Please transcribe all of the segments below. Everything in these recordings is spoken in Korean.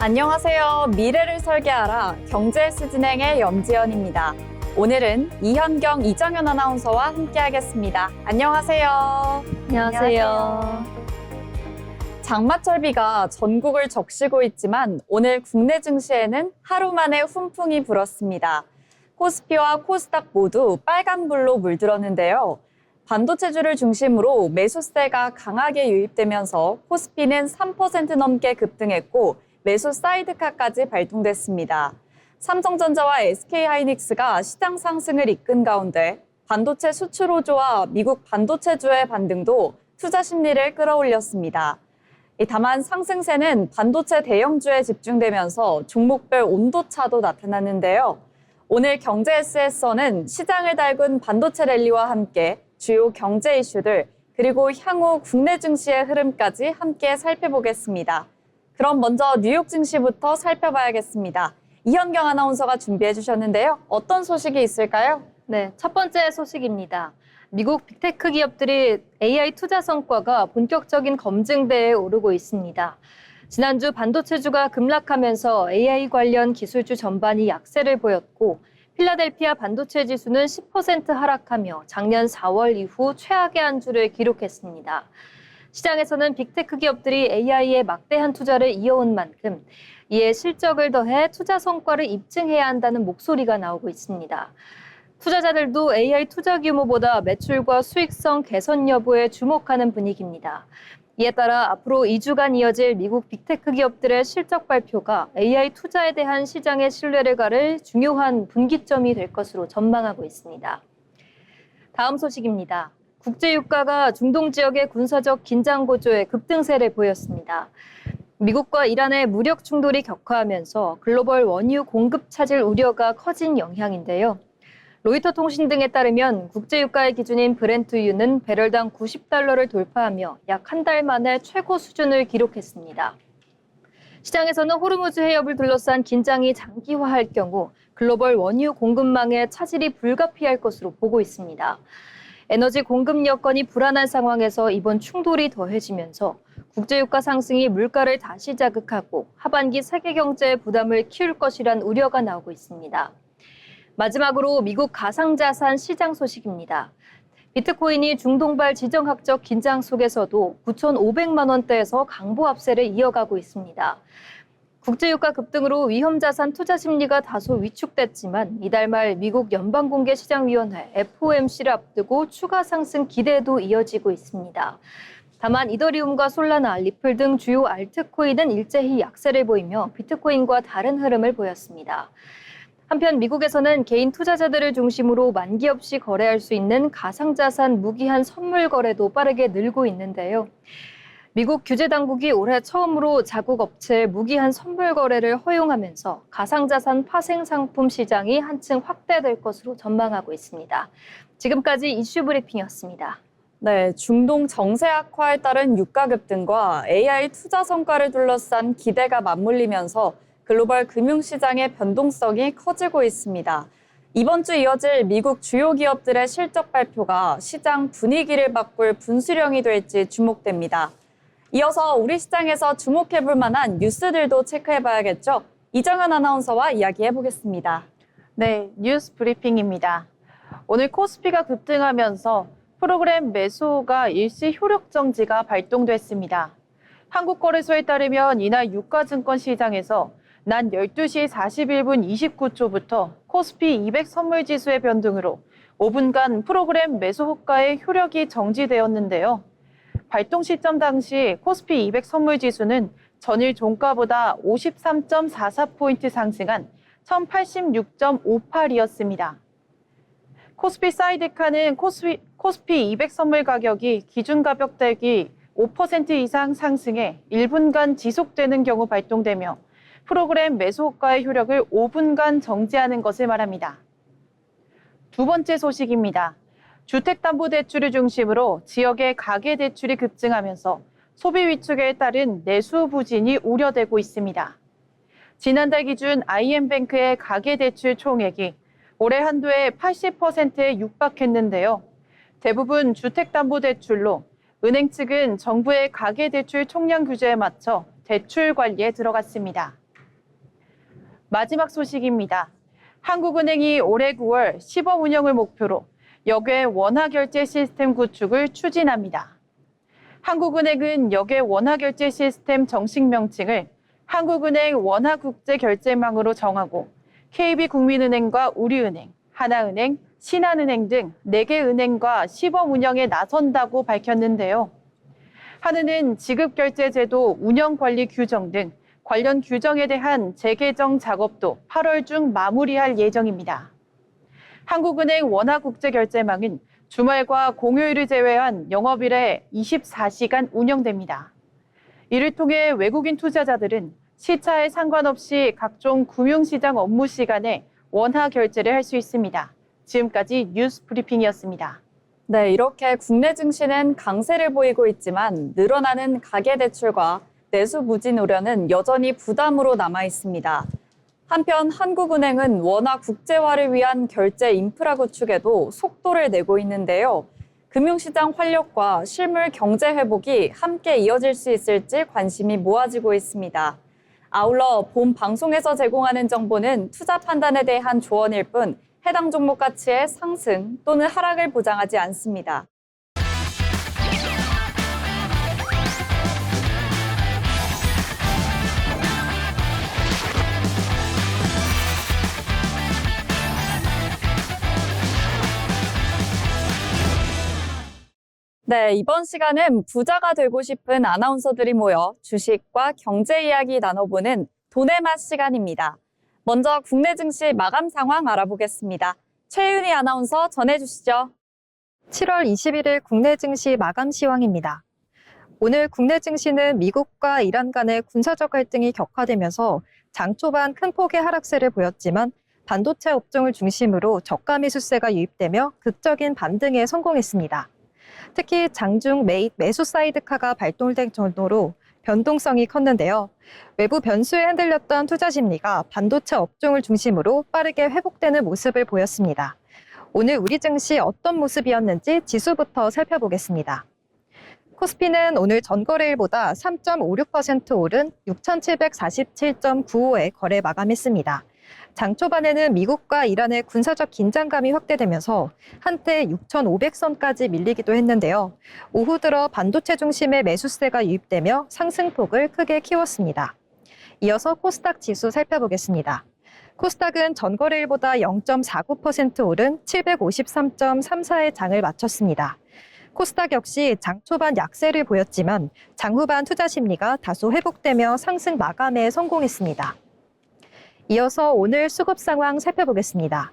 안녕하세요. 미래를 설계하라 경제S 진행의 염지연입니다. 오늘은 이현경, 이정현 아나운서와 함께하겠습니다. 안녕하세요. 안녕하세요. 장마철 비가 전국을 적시고 있지만 오늘 국내 증시에는 하루 만에 훈풍이 불었습니다. 코스피와 코스닥 모두 빨간불로 물들었는데요. 반도체주를 중심으로 매수세가 강하게 유입되면서 코스피는 3% 넘게 급등했고 매수 사이드카까지 발동됐습니다. 삼성전자와 SK하이닉스가 시장 상승을 이끈 가운데 반도체 수출 호조와 미국 반도체주의 반등도 투자 심리를 끌어올렸습니다. 다만 상승세는 반도체 대형주에 집중되면서 종목별 온도차도 나타났는데요. 오늘 경제S에서는 시장을 달군 반도체 랠리와 함께 주요 경제 이슈들 그리고 향후 국내 증시의 흐름까지 함께 살펴보겠습니다. 그럼 먼저 뉴욕 증시부터 살펴봐야겠습니다. 이현경 아나운서가 준비해 주셨는데요. 어떤 소식이 있을까요? 네, 첫 번째 소식입니다. 미국 빅테크 기업들이 AI 투자 성과가 본격적인 검증대에 오르고 있습니다. 지난주 반도체주가 급락하면서 AI 관련 기술주 전반이 약세를 보였고 필라델피아 반도체 지수는 10% 하락하며 작년 4월 이후 최악의 한 주를 기록했습니다. 시장에서는 빅테크 기업들이 AI에 막대한 투자를 이어온 만큼 이에 실적을 더해 투자 성과를 입증해야 한다는 목소리가 나오고 있습니다. 투자자들도 AI 투자 규모보다 매출과 수익성 개선 여부에 주목하는 분위기입니다. 이에 따라 앞으로 2주간 이어질 미국 빅테크 기업들의 실적 발표가 AI 투자에 대한 시장의 신뢰를 가를 중요한 분기점이 될 것으로 전망하고 있습니다. 다음 소식입니다. 국제유가가 중동 지역의 군사적 긴장 고조에 급등세를 보였습니다. 미국과 이란의 무력 충돌이 격화하면서 글로벌 원유 공급 차질 우려가 커진 영향인데요. 로이터 통신 등에 따르면 국제유가의 기준인 브렌트유는 배럴당 90달러를 돌파하며 약 한 달 만에 최고 수준을 기록했습니다. 시장에서는 호르무즈 해협을 둘러싼 긴장이 장기화할 경우 글로벌 원유 공급망에 차질이 불가피할 것으로 보고 있습니다. 에너지 공급 여건이 불안한 상황에서 이번 충돌이 더해지면서 국제유가 상승이 물가를 다시 자극하고 하반기 세계 경제의 부담을 키울 것이란 우려가 나오고 있습니다. 마지막으로 미국 가상자산 시장 소식입니다. 비트코인이 중동발 지정학적 긴장 속에서도 9,500만 원대에서 강보 압세를 이어가고 있습니다. 국제유가 급등으로 위험자산 투자 심리가 다소 위축됐지만 이달 말 미국 연방공개시장위원회 FOMC를 앞두고 추가 상승 기대도 이어지고 있습니다. 다만 이더리움과 솔라나, 리플 등 주요 알트코인은 일제히 약세를 보이며 비트코인과 다른 흐름을 보였습니다. 한편 미국에서는 개인 투자자들을 중심으로 만기 없이 거래할 수 있는 가상자산 무기한 선물 거래도 빠르게 늘고 있는데요. 미국 규제당국이 올해 처음으로 자국 업체의 무기한 선물 거래를 허용하면서 가상자산 파생 상품 시장이 한층 확대될 것으로 전망하고 있습니다. 지금까지 이슈 브리핑이었습니다. 네, 중동 정세 악화에 따른 유가 급등과 AI 투자 성과를 둘러싼 기대가 맞물리면서 글로벌 금융시장의 변동성이 커지고 있습니다. 이번 주 이어질 미국 주요 기업들의 실적 발표가 시장 분위기를 바꿀 분수령이 될지 주목됩니다. 이어서 우리 시장에서 주목해볼 만한 뉴스들도 체크해봐야겠죠. 이정현 아나운서와 이야기해보겠습니다. 네, 뉴스 브리핑입니다. 오늘 코스피가 급등하면서 프로그램 매수가 일시 효력 정지가 발동됐습니다. 한국거래소에 따르면 이날 유가증권 시장에서 낮 12시 41분 29초부터 코스피 200 선물지수의 변동으로 5분간 프로그램 매수 호가의 효력이 정지되었는데요. 발동 시점 당시 코스피 200 선물지수는 전일 종가보다 53.44포인트 상승한 1086.58이었습니다. 코스피 사이드카는 코스피 200 선물 가격이 기준 가격 대비 5% 이상 상승해 1분간 지속되는 경우 발동되며 프로그램 매수 호가의 효력을 5분간 정지하는 것을 말합니다. 두 번째 소식입니다. 주택담보대출을 중심으로 지역의 가계대출이 급증하면서 소비 위축에 따른 내수 부진이 우려되고 있습니다. 지난달 기준 IM뱅크의 가계대출 총액이 올해 한도의 80%에 육박했는데요. 대부분 주택담보대출로 은행 측은 정부의 가계대출 총량 규제에 맞춰 대출 관리에 들어갔습니다. 마지막 소식입니다. 한국은행이 올해 9월 시범 운영을 목표로 역외 원화 결제 시스템 구축을 추진합니다. 한국은행은 역외 원화 결제 시스템 정식 명칭을 한국은행 원화국제결제망으로 정하고 KB국민은행과 우리은행, 하나은행, 신한은행 등 4개 은행과 시범 운영에 나선다고 밝혔는데요. 한은은 지급결제제도 운영관리 규정 등 관련 규정에 대한 재개정 작업도 8월 중 마무리할 예정입니다. 한국은행 원화국제결제망은 주말과 공휴일을 제외한 영업일에 24시간 운영됩니다. 이를 통해 외국인 투자자들은 시차에 상관없이 각종 금융시장 업무 시간에 원화 결제를 할 수 있습니다. 지금까지 뉴스 브리핑이었습니다. 네, 이렇게 국내 증시는 강세를 보이고 있지만 늘어나는 가계대출과 내수 부진 우려는 여전히 부담으로 남아 있습니다. 한편 한국은행은 원화 국제화를 위한 결제 인프라 구축에도 속도를 내고 있는데요. 금융시장 활력과 실물 경제 회복이 함께 이어질 수 있을지 관심이 모아지고 있습니다. 아울러 본 방송에서 제공하는 정보는 투자 판단에 대한 조언일 뿐 해당 종목 가치의 상승 또는 하락을 보장하지 않습니다. 네, 이번 시간은 부자가 되고 싶은 아나운서들이 모여 주식과 경제 이야기 나눠보는 돈의 맛 시간입니다. 먼저 국내 증시 마감 상황 알아보겠습니다. 최윤희 아나운서 전해주시죠. 7월 21일 국내 증시 마감 시황입니다. 오늘 국내 증시는 미국과 이란 간의 군사적 갈등이 격화되면서 장 초반 큰 폭의 하락세를 보였지만 반도체 업종을 중심으로 저가 매수세가 유입되며 극적인 반등에 성공했습니다. 특히 장중 매수 사이드카가 발동된 정도로 변동성이 컸는데요. 외부 변수에 흔들렸던 투자 심리가 반도체 업종을 중심으로 빠르게 회복되는 모습을 보였습니다. 오늘 우리 증시 어떤 모습이었는지 지수부터 살펴보겠습니다. 코스피는 오늘 전거래일보다 3.56% 오른 6,747.95에 거래 마감했습니다. 장 초반에는 미국과 이란의 군사적 긴장감이 확대되면서 한때 6,500선까지 밀리기도 했는데요. 오후 들어 반도체 중심의 매수세가 유입되며 상승폭을 크게 키웠습니다. 이어서 코스닥 지수 살펴보겠습니다. 코스닥은 전거래일보다 0.49% 오른 753.34의 장을 마쳤습니다. 코스닥 역시 장 초반 약세를 보였지만 장 후반 투자 심리가 다소 회복되며 상승 마감에 성공했습니다. 이어서 오늘 수급 상황 살펴보겠습니다.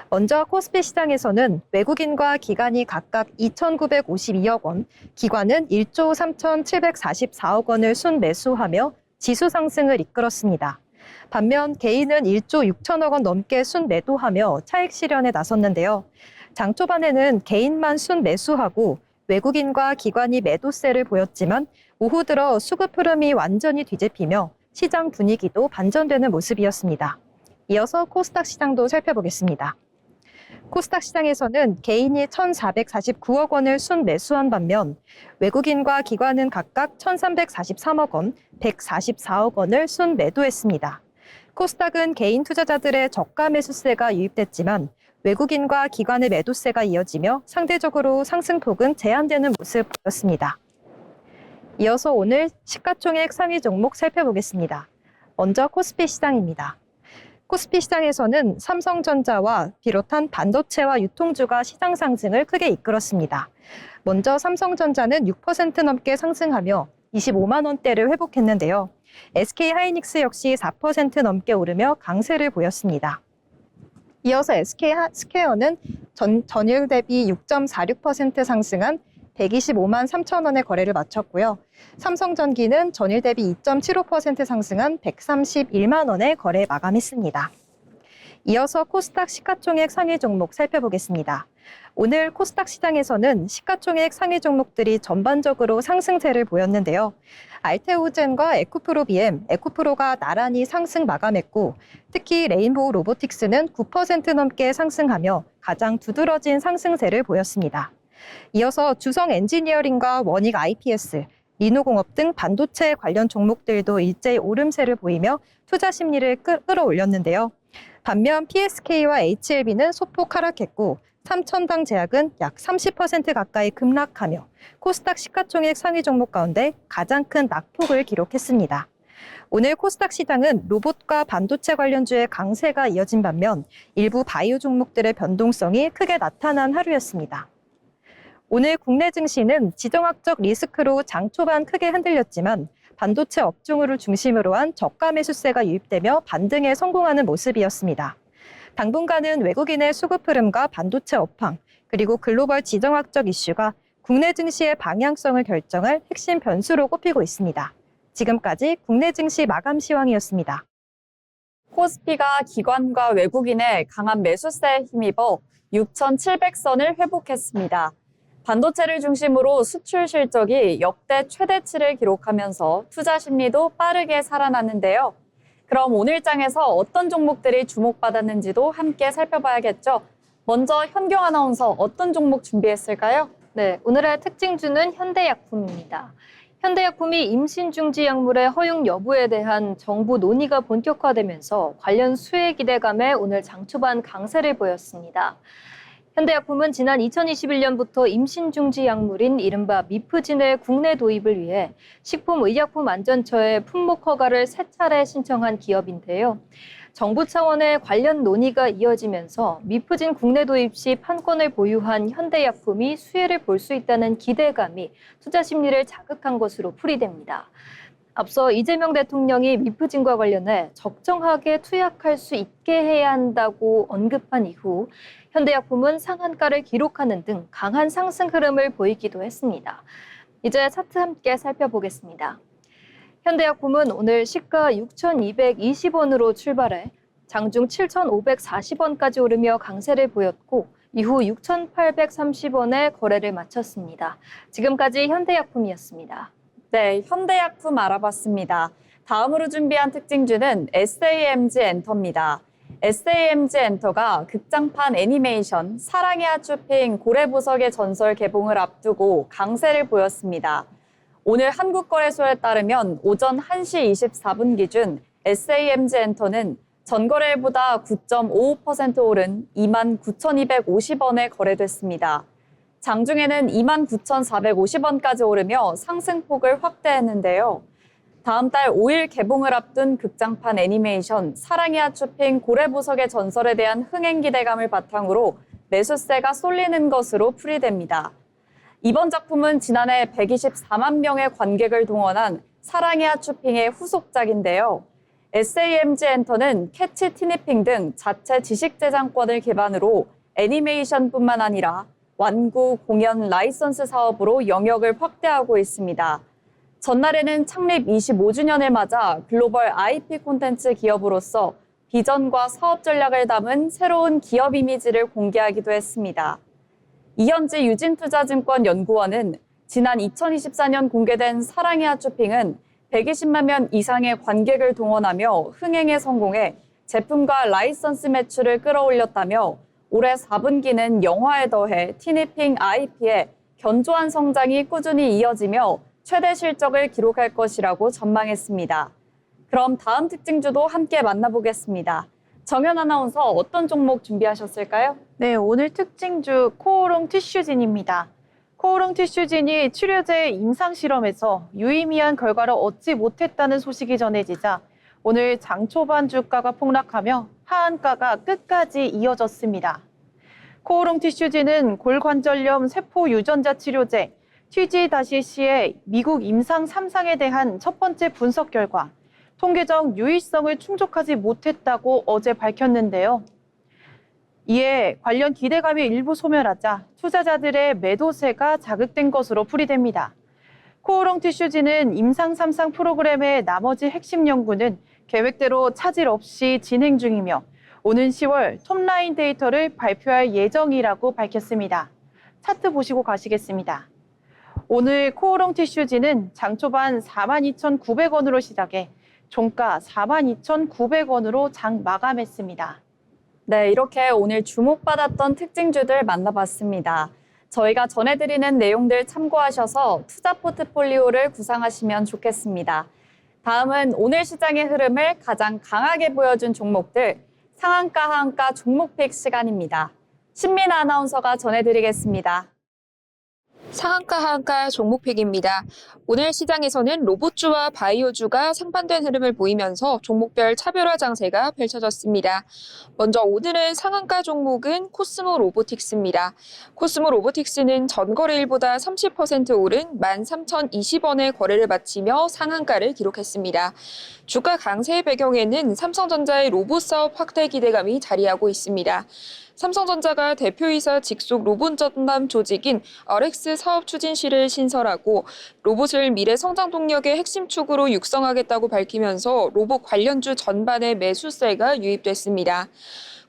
먼저 코스피 시장에서는 외국인과 기관이 각각 2,952억 원, 기관은 1조 3,744억 원을 순매수하며 지수 상승을 이끌었습니다. 반면 개인은 1조 6천억 원 넘게 순매도하며 차익 실현에 나섰는데요. 장 초반에는 개인만 순매수하고 외국인과 기관이 매도세를 보였지만 오후 들어 수급 흐름이 완전히 뒤집히며 시장 분위기도 반전되는 모습이었습니다. 이어서 코스닥 시장도 살펴보겠습니다. 코스닥 시장에서는 개인이 1,449억 원을 순매수한 반면 외국인과 기관은 각각 1,343억 원, 144억 원을 순매도했습니다. 코스닥은 개인 투자자들의 저가 매수세가 유입됐지만 외국인과 기관의 매도세가 이어지며 상대적으로 상승폭은 제한되는 모습이었습니다. 이어서 오늘 시가총액 상위 종목 살펴보겠습니다. 먼저 코스피 시장입니다. 코스피 시장에서는 삼성전자와 비롯한 반도체와 유통주가 시장 상승을 크게 이끌었습니다. 먼저 삼성전자는 6% 넘게 상승하며 25만 원대를 회복했는데요. SK하이닉스 역시 4% 넘게 오르며 강세를 보였습니다. 이어서 SK스퀘어는 전일 대비 6.46% 상승한 125만 3천 원의 거래를 마쳤고요. 삼성전기는 전일 대비 2.75% 상승한 131만 원의 거래 마감했습니다. 이어서 코스닥 시가총액 상위 종목 살펴보겠습니다. 오늘 코스닥 시장에서는 시가총액 상위 종목들이 전반적으로 상승세를 보였는데요. 알테오젠과 에코프로-BM, 에코프로가 나란히 상승 마감했고 특히 레인보우 로보틱스는 9% 넘게 상승하며 가장 두드러진 상승세를 보였습니다. 이어서 주성 엔지니어링과 원익 IPS, 인후공업 등 반도체 관련 종목들도 일제히 오름세를 보이며 투자 심리를 끌어올렸는데요. 반면 PSK와 HLB는 소폭 하락했고 삼천당 제약은 약 30% 가까이 급락하며 코스닥 시가총액 상위 종목 가운데 가장 큰 낙폭을 기록했습니다. 오늘 코스닥 시장은 로봇과 반도체 관련주의 강세가 이어진 반면 일부 바이오 종목들의 변동성이 크게 나타난 하루였습니다. 오늘 국내 증시는 지정학적 리스크로 장 초반 크게 흔들렸지만 반도체 업종을 중심으로 한 저가 매수세가 유입되며 반등에 성공하는 모습이었습니다. 당분간은 외국인의 수급 흐름과 반도체 업황, 그리고 글로벌 지정학적 이슈가 국내 증시의 방향성을 결정할 핵심 변수로 꼽히고 있습니다. 지금까지 국내 증시 마감 시황이었습니다. 코스피가 기관과 외국인의 강한 매수세에 힘입어 6,700선을 회복했습니다. 반도체를 중심으로 수출 실적이 역대 최대치를 기록하면서 투자 심리도 빠르게 살아났는데요. 그럼 오늘 장에서 어떤 종목들이 주목받았는지도 함께 살펴봐야겠죠. 먼저 현경 아나운서 어떤 종목 준비했을까요? 네, 오늘의 특징주는 현대약품입니다. 현대약품이 임신 중지 약물의 허용 여부에 대한 정부 논의가 본격화되면서 관련 수혜 기대감에 오늘 장 초반 강세를 보였습니다. 현대약품은 지난 2021년부터 임신 중지 약물인 이른바 미프진의 국내 도입을 위해 식품의약품안전처에 품목 허가를 3차례 신청한 기업인데요. 정부 차원의 관련 논의가 이어지면서 미프진 국내 도입 시 판권을 보유한 현대약품이 수혜를 볼 수 있다는 기대감이 투자 심리를 자극한 것으로 풀이됩니다. 앞서 이재명 대통령이 미프진과 관련해 적정하게 투약할 수 있게 해야 한다고 언급한 이후 현대약품은 상한가를 기록하는 등 강한 상승 흐름을 보이기도 했습니다. 이제 차트 함께 살펴보겠습니다. 현대약품은 오늘 시가 6,220원으로 출발해 장중 7,540원까지 오르며 강세를 보였고 이후 6,830원에 거래를 마쳤습니다. 지금까지 현대약품이었습니다. 네, 현대약품 알아봤습니다. 다음으로 준비한 특징주는 SAMG 엔터입니다. SAMG 엔터가 극장판 애니메이션 사랑의 하츄핑 고래보석의 전설 개봉을 앞두고 강세를 보였습니다. 오늘 한국거래소에 따르면 오전 1시 24분 기준 SAMG 엔터는 전거래일보다 9.55% 오른 29,250원에 거래됐습니다. 장중에는 29,450원까지 오르며 상승폭을 확대했는데요. 다음 달 5일 개봉을 앞둔 극장판 애니메이션 사랑의 하츄핑 고래보석의 전설에 대한 흥행 기대감을 바탕으로 매수세가 쏠리는 것으로 풀이됩니다. 이번 작품은 지난해 124만 명의 관객을 동원한 사랑의 하츄핑의 후속작인데요. SAMG 엔터는 캐치 티니핑 등 자체 지식재장권을 기반으로 애니메이션뿐만 아니라 완구, 공연, 라이선스 사업으로 영역을 확대하고 있습니다. 전날에는 창립 25주년을 맞아 글로벌 IP 콘텐츠 기업으로서 비전과 사업 전략을 담은 새로운 기업 이미지를 공개하기도 했습니다. 이현지 유진투자증권 연구원은 지난 2024년 공개된 사랑의 하츄핑은 120만 명 이상의 관객을 동원하며 흥행에 성공해 제품과 라이선스 매출을 끌어올렸다며 올해 4분기는 영화에 더해 티니핑 IP의 견조한 성장이 꾸준히 이어지며 최대 실적을 기록할 것이라고 전망했습니다. 그럼 다음 특징주도 함께 만나보겠습니다. 정연 아나운서 어떤 종목 준비하셨을까요? 네, 오늘 특징주 코오롱 티슈진입니다. 코오롱 티슈진이 치료제 임상실험에서 유의미한 결과를 얻지 못했다는 소식이 전해지자 오늘 장 초반 주가가 폭락하며 하한가가 끝까지 이어졌습니다. 코오롱 티슈진은 골관절염 세포 유전자 치료제 TG-C의 미국 임상 3상에 대한 첫 번째 분석 결과 통계적 유의성을 충족하지 못했다고 어제 밝혔는데요. 이에 관련 기대감이 일부 소멸하자 투자자들의 매도세가 자극된 것으로 풀이됩니다. 코오롱 티슈진은 임상 3상 프로그램의 나머지 핵심 연구는 계획대로 차질 없이 진행 중이며 오는 10월 톱라인 데이터를 발표할 예정이라고 밝혔습니다. 차트 보시고 가시겠습니다. 오늘 코오롱 티슈진은 장 초반 42,900원으로 시작해 종가 42,900원으로 장 마감했습니다. 네, 이렇게 오늘 주목받았던 특징주들 만나봤습니다. 저희가 전해드리는 내용들 참고하셔서 투자 포트폴리오를 구상하시면 좋겠습니다. 다음은 오늘 시장의 흐름을 가장 강하게 보여준 종목들, 상한가 하한가 종목픽 시간입니다. 신민아 아나운서가 전해드리겠습니다. 상한가 하한가 종목픽입니다. 오늘 시장에서는 로봇주와 바이오주가 상반된 흐름을 보이면서 종목별 차별화 장세가 펼쳐졌습니다. 먼저 오늘은 상한가 종목은 코스모 로보틱스입니다. 코스모 로보틱스는 전 거래일보다 30% 오른 13,020원에 거래를 마치며 상한가를 기록했습니다. 주가 강세의 배경에는 삼성전자의 로봇 사업 확대 기대감이 자리하고 있습니다. 삼성전자가 대표이사 직속 로봇 전담 조직인 RX 사업추진실을 신설하고 로봇을 미래 성장 동력의 핵심 축으로 육성하겠다고 밝히면서 로봇 관련주 전반에 매수세가 유입됐습니다.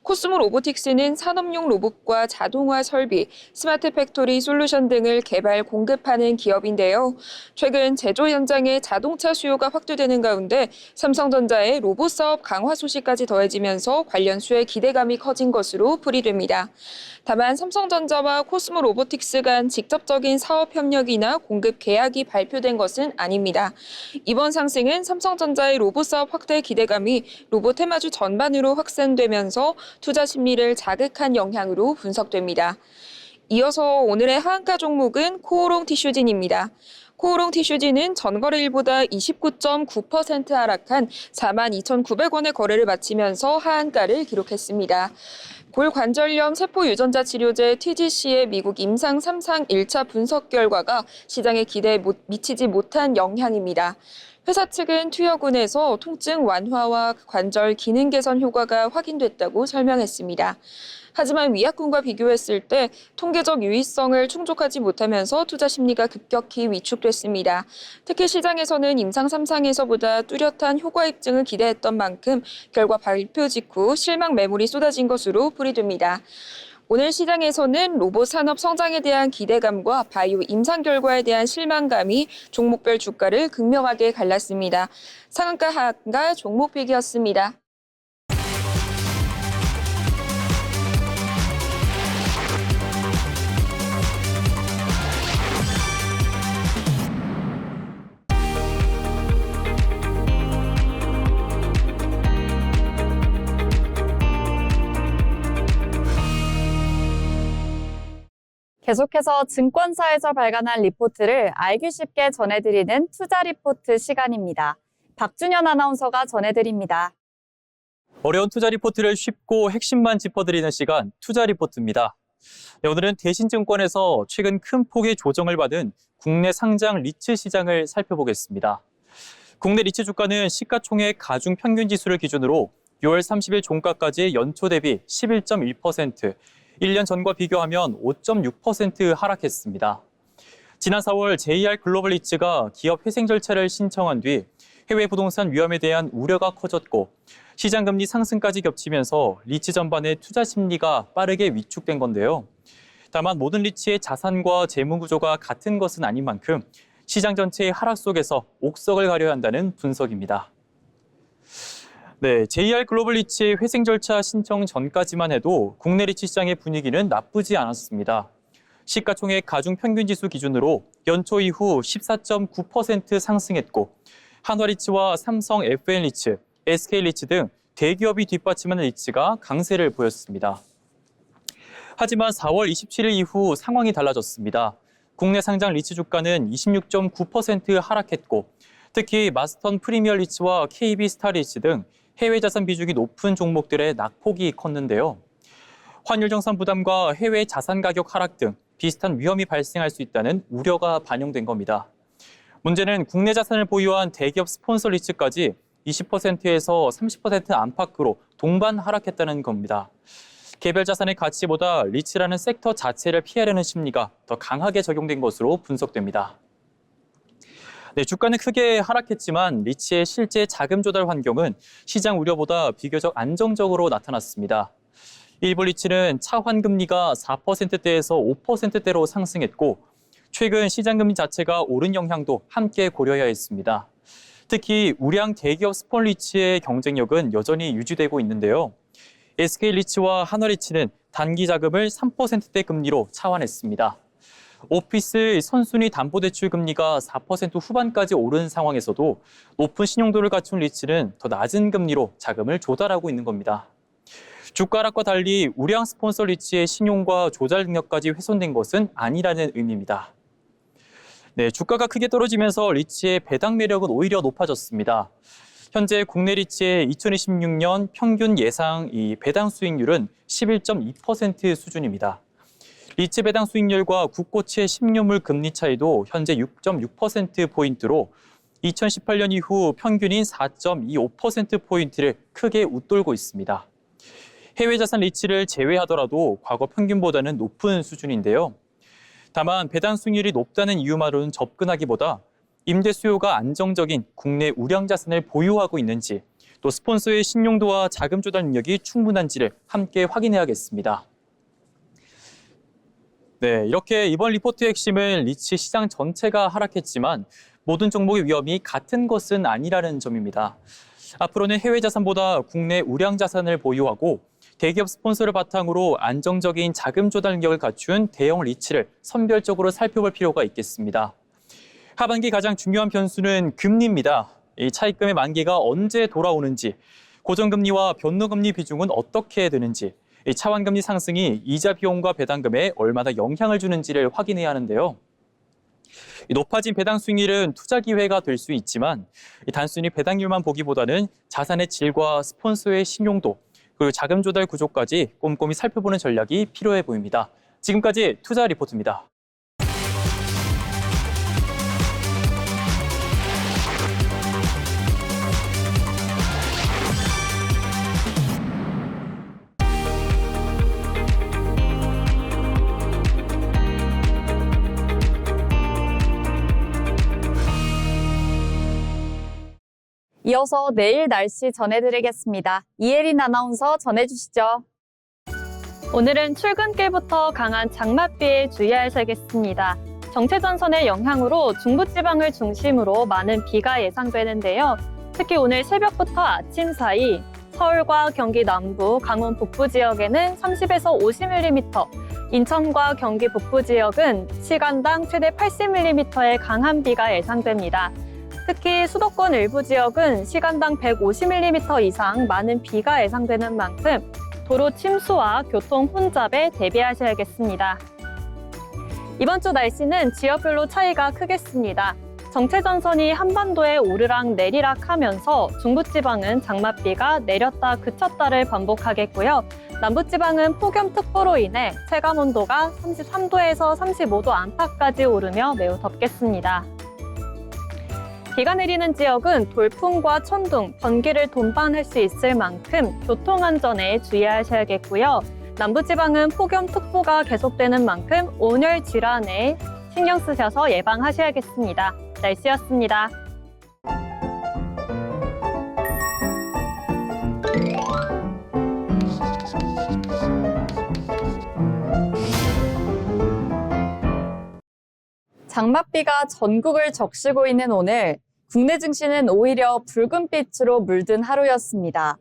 코스모 로보틱스는 산업용 로봇과 자동화 설비, 스마트 팩토리 솔루션 등을 개발, 공급하는 기업인데요. 최근 제조 현장에 자동차 수요가 확대되는 가운데 삼성전자의 로봇 사업 강화 소식까지 더해지면서 관련 수의 기대감이 커진 것으로 풀이됩니다. 다만 삼성전자와 코스모 로보틱스 간 직접적인 사업 협력이나 공급 계약이 발표된 것은 아닙니다. 이번 상승은 삼성전자의 로봇 사업 확대 기대감이 로봇 테마주 전반으로 확산되면서 투자 심리를 자극한 영향으로 분석됩니다. 이어서 오늘의 하한가 종목은 코오롱 티슈진입니다. 코오롱 티슈진은 전거래일보다 29.9% 하락한 42,900원의 거래를 마치면서 하한가를 기록했습니다. 골관절염 세포 유전자 치료제 TGC의 미국 임상 3상 1차 분석 결과가 시장의 기대에 미치지 못한 영향입니다. 회사 측은 투여군에서 통증 완화와 관절 기능 개선 효과가 확인됐다고 설명했습니다. 하지만 위약군과 비교했을 때 통계적 유의성을 충족하지 못하면서 투자 심리가 급격히 위축됐습니다. 특히 시장에서는 임상 3상에서보다 뚜렷한 효과 입증을 기대했던 만큼 결과 발표 직후 실망 매물이 쏟아진 것으로 풀이됩니다. 오늘 시장에서는 로봇 산업 성장에 대한 기대감과 바이오 임상 결과에 대한 실망감이 종목별 주가를 극명하게 갈랐습니다. 상한가 하한가 종목픽이었습니다. 계속해서 증권사에서 발간한 리포트를 알기 쉽게 전해드리는 투자 리포트 시간입니다. 박준현 아나운서가 전해드립니다. 어려운 투자 리포트를 쉽고 핵심만 짚어드리는 시간, 투자 리포트입니다. 네, 오늘은 대신증권에서 최근 큰 폭의 조정을 받은 국내 상장 리츠 시장을 살펴보겠습니다. 국내 리츠 주가는 시가총액 가중 평균 지수를 기준으로 6월 30일 종가까지 연초 대비 11.1%, 1년 전과 비교하면 5.6% 하락했습니다. 지난 4월 JR 글로벌 리츠가 기업 회생 절차를 신청한 뒤 해외 부동산 위험에 대한 우려가 커졌고 시장 금리 상승까지 겹치면서 리츠 전반의 투자 심리가 빠르게 위축된 건데요. 다만 모든 리츠의 자산과 재무 구조가 같은 것은 아닌 만큼 시장 전체의 하락 속에서 옥석을 가려야 한다는 분석입니다. 네, JR 글로벌 리츠의 회생 절차 신청 전까지만 해도 국내 리츠 시장의 분위기는 나쁘지 않았습니다. 시가총액 가중 평균 지수 기준으로 연초 이후 14.9% 상승했고 한화리츠와 삼성 FN리츠, SK리츠 등 대기업이 뒷받침하는 리츠가 강세를 보였습니다. 하지만 4월 27일 이후 상황이 달라졌습니다. 국내 상장 리츠 주가는 26.9% 하락했고 특히 마스턴 프리미어 리츠와 KB 스타리츠 등 해외 자산 비중이 높은 종목들의 낙폭이 컸는데요. 환율 정산 부담과 해외 자산 가격 하락 등 비슷한 위험이 발생할 수 있다는 우려가 반영된 겁니다. 문제는 국내 자산을 보유한 대기업 스폰서 리츠까지 20%에서 30% 안팎으로 동반 하락했다는 겁니다. 개별 자산의 가치보다 리츠라는 섹터 자체를 피하려는 심리가 더 강하게 적용된 것으로 분석됩니다. 네, 주가는 크게 하락했지만 리츠의 실제 자금 조달 환경은 시장 우려보다 비교적 안정적으로 나타났습니다. 일부 리츠는 차환금리가 4%대에서 5%대로 상승했고 최근 시장금리 자체가 오른 영향도 함께 고려해야 했습니다. 특히 우량 대기업 스폰 리츠의 경쟁력은 여전히 유지되고 있는데요. SK리츠와 한화리츠는 단기 자금을 3%대 금리로 차환했습니다. 오피스 선순위 담보대출 금리가 4% 후반까지 오른 상황에서도 높은 신용도를 갖춘 리츠는 더 낮은 금리로 자금을 조달하고 있는 겁니다. 주가 하락과 달리 우량 스폰서 리츠의 신용과 조달 능력까지 훼손된 것은 아니라는 의미입니다. 네, 주가가 크게 떨어지면서 리츠의 배당 매력은 오히려 높아졌습니다. 현재 국내 리츠의 2026년 평균 예상 배당 수익률은 11.2% 수준입니다. 리츠 배당 수익률과 국고채 10년물 금리 차이도 현재 6.6%포인트로 2018년 이후 평균인 4.25%포인트를 크게 웃돌고 있습니다. 해외 자산 리츠를 제외하더라도 과거 평균보다는 높은 수준인데요. 다만 배당 수익률이 높다는 이유만으로는 접근하기보다 임대 수요가 안정적인 국내 우량 자산을 보유하고 있는지, 또 스폰서의 신용도와 자금 조달 능력이 충분한지를 함께 확인해야겠습니다. 네, 이렇게 이번 리포트의 핵심은 리츠 시장 전체가 하락했지만 모든 종목의 위험이 같은 것은 아니라는 점입니다. 앞으로는 해외 자산보다 국내 우량 자산을 보유하고 대기업 스폰서를 바탕으로 안정적인 자금 조달 능력을 갖춘 대형 리츠를 선별적으로 살펴볼 필요가 있겠습니다. 하반기 가장 중요한 변수는 금리입니다. 이 차입금의 만기가 언제 돌아오는지, 고정금리와 변동금리 비중은 어떻게 되는지, 이 차환금리 상승이 이자 비용과 배당금에 얼마나 영향을 주는지를 확인해야 하는데요. 높아진 배당 수익률은 투자 기회가 될 수 있지만 단순히 배당률만 보기보다는 자산의 질과 스폰서의 신용도, 그리고 자금 조달 구조까지 꼼꼼히 살펴보는 전략이 필요해 보입니다. 지금까지 투자 리포트입니다. 이어서 내일 날씨 전해드리겠습니다. 이혜린 아나운서 전해주시죠. 오늘은 출근길부터 강한 장맛비에 주의하셔야겠습니다. 정체전선의 영향으로 중부지방을 중심으로 많은 비가 예상되는데요. 특히 오늘 새벽부터 아침 사이 서울과 경기 남부, 강원 북부 지역에는 30에서 50mm, 인천과 경기 북부 지역은 시간당 최대 80mm의 강한 비가 예상됩니다. 특히 수도권 일부 지역은 시간당 150mm 이상 많은 비가 예상되는 만큼 도로 침수와 교통 혼잡에 대비하셔야겠습니다. 이번 주 날씨는 지역별로 차이가 크겠습니다. 정체전선이 한반도에 오르락 내리락 하면서 중부지방은 장맛비가 내렸다 그쳤다를 반복하겠고요. 남부지방은 폭염특보로 인해 체감온도가 33도에서 35도 안팎까지 오르며 매우 덥겠습니다. 비가 내리는 지역은 돌풍과 천둥, 번개를 동반할 수 있을 만큼 교통안전에 주의하셔야겠고요. 남부지방은 폭염특보가 계속되는 만큼 온열 질환에 신경 쓰셔서 예방하셔야겠습니다. 날씨였습니다. 장맛비가 전국을 적시고 있는 오늘, 국내 증시는 오히려 붉은빛으로 물든 하루였습니다.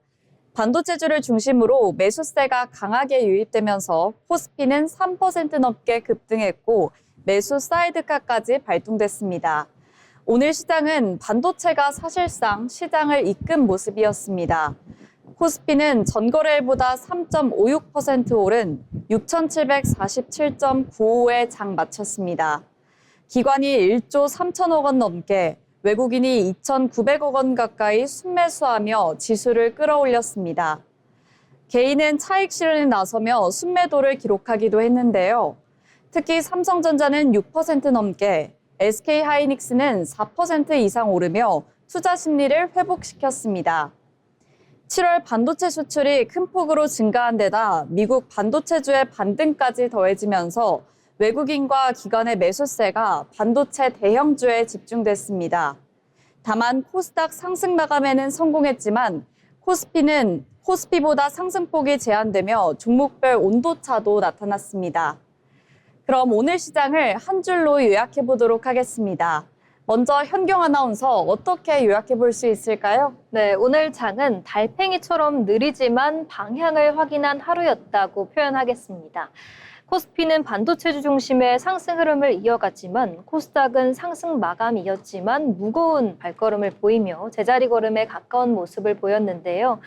반도체주를 중심으로 매수세가 강하게 유입되면서 코스피는 3% 넘게 급등했고 매수 사이드카까지 발동됐습니다. 오늘 시장은 반도체가 사실상 시장을 이끈 모습이었습니다. 코스피는 전거래일보다 3.56% 오른 6,747.95에 장 마쳤습니다. 기관이 1조 3천억 원 넘게, 외국인이 2,900억 원 가까이 순매수하며 지수를 끌어올렸습니다. 개인은 차익 실현에 나서며 순매도를 기록하기도 했는데요. 특히 삼성전자는 6% 넘게, SK하이닉스는 4% 이상 오르며 투자 심리를 회복시켰습니다. 7월 반도체 수출이 큰 폭으로 증가한 데다 미국 반도체주의 반등까지 더해지면서 외국인과 기관의 매수세가 반도체 대형주에 집중됐습니다. 다만 코스닥 상승 마감에는 성공했지만 코스피보다 상승폭이 제한되며 종목별 온도차도 나타났습니다. 그럼 오늘 시장을 한 줄로 요약해 보도록 하겠습니다. 먼저 현경 아나운서 어떻게 요약해 볼 수 있을까요? 네, 오늘 장은 달팽이처럼 느리지만 방향을 확인한 하루였다고 표현하겠습니다. 코스피는 반도체주 중심의 상승 흐름을 이어갔지만 코스닥은 상승 마감이었지만 무거운 발걸음을 보이며 제자리 걸음에 가까운 모습을 보였는데요.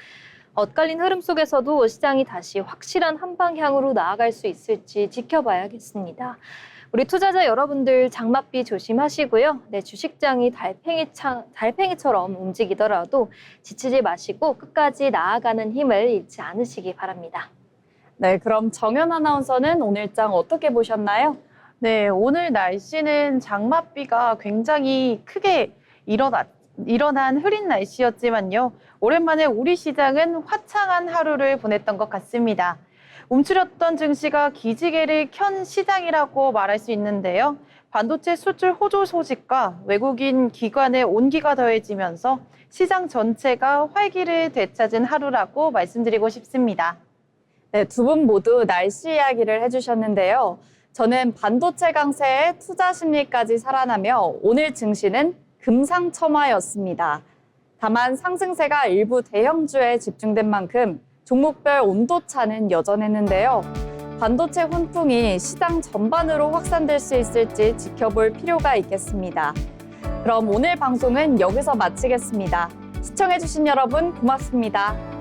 엇갈린 흐름 속에서도 시장이 다시 확실한 한 방향으로 나아갈 수 있을지 지켜봐야겠습니다. 우리 투자자 여러분들 장맛비 조심하시고요. 네, 주식장이 달팽이처럼 움직이더라도 지치지 마시고 끝까지 나아가는 힘을 잃지 않으시기 바랍니다. 네, 그럼 정연 아나운서는 오늘장 어떻게 보셨나요? 네, 오늘 날씨는 장맛비가 굉장히 크게 일어난 흐린 날씨였지만요. 오랜만에 우리 시장은 화창한 하루를 보냈던 것 같습니다. 움츠렸던 증시가 기지개를 켠 시장이라고 말할 수 있는데요. 반도체 수출 호조 소식과 외국인 기관의 온기가 더해지면서 시장 전체가 활기를 되찾은 하루라고 말씀드리고 싶습니다. 네, 두 분 모두 날씨 이야기를 해주셨는데요. 저는 반도체 강세에 투자 심리까지 살아나며 오늘 증시는 금상첨화였습니다. 다만 상승세가 일부 대형주에 집중된 만큼 종목별 온도차는 여전했는데요. 반도체 훈풍이 시장 전반으로 확산될 수 있을지 지켜볼 필요가 있겠습니다. 그럼 오늘 방송은 여기서 마치겠습니다. 시청해주신 여러분 고맙습니다.